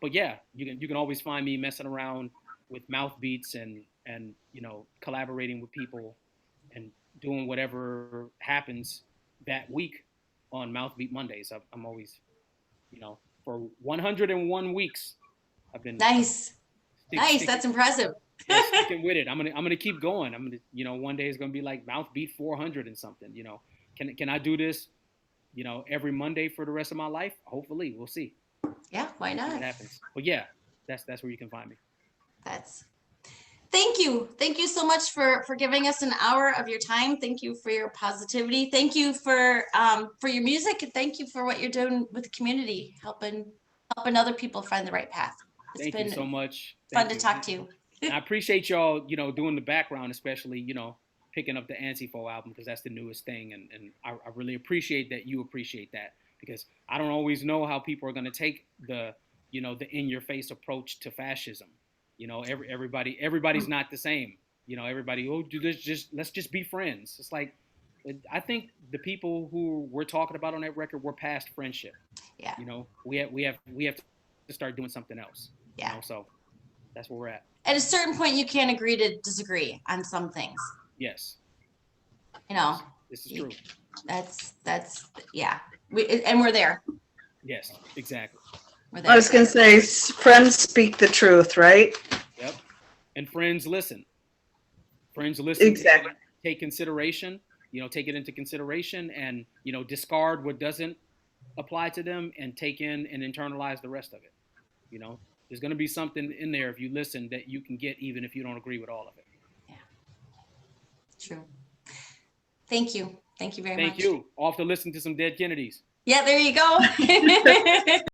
[SPEAKER 1] But yeah, you can always find me messing around with mouth beats and you know, collaborating with people and doing whatever happens that week on Mouth Beat Mondays. I'm always You know, for 101 weeks, I've been
[SPEAKER 2] Nice. Nice.
[SPEAKER 1] sticking,
[SPEAKER 2] That's impressive.
[SPEAKER 1] yeah, sticking with it. I'm gonna keep going. I'm gonna, one day it's gonna be like mouth beat 400 and something. Can I do this? Every Monday for the rest of my life? Hopefully, we'll see.
[SPEAKER 2] Yeah, why
[SPEAKER 1] See what
[SPEAKER 2] not?
[SPEAKER 1] happens. But yeah, that's where you can find me.
[SPEAKER 2] That's Thank you. Thank you so much for giving us an hour of your time. Thank you for your positivity. Thank you for your music, and thank you for what you're doing with the community, helping other people find the right path. It's
[SPEAKER 1] Thank
[SPEAKER 2] been
[SPEAKER 1] you so much.
[SPEAKER 2] fun
[SPEAKER 1] Thank
[SPEAKER 2] to
[SPEAKER 1] you.
[SPEAKER 2] talk to you.
[SPEAKER 1] And I appreciate y'all, doing the background, especially, picking up the Antifo album because that's the newest thing. And I really appreciate that you appreciate that because I don't always know how people are going to take the in your face approach to fascism. Everybody's not the same. Everybody, let's just be friends. It's like, I think the people who we're talking about on that record were past friendship.
[SPEAKER 2] Yeah.
[SPEAKER 1] We have to start doing something else.
[SPEAKER 2] Yeah.
[SPEAKER 1] So that's where we're at.
[SPEAKER 2] At a certain point, you can't agree to disagree on some things.
[SPEAKER 1] Yes. This is true.
[SPEAKER 2] That's yeah. We're there.
[SPEAKER 1] Yes, exactly.
[SPEAKER 2] We're there.
[SPEAKER 3] I was going to say, friends speak the truth, right?
[SPEAKER 1] Yep. And friends listen. Friends listen.
[SPEAKER 3] Exactly.
[SPEAKER 1] Take consideration. Take it into consideration, and discard what doesn't apply to them, and take in and internalize the rest of it. There's going to be something in there if you listen that you can get, even if you don't agree with all of it.
[SPEAKER 2] Yeah. True. Thank you. Thank you very much.
[SPEAKER 1] Thank you. Off to listen to some Dead Kennedys.
[SPEAKER 2] Yeah, there you go.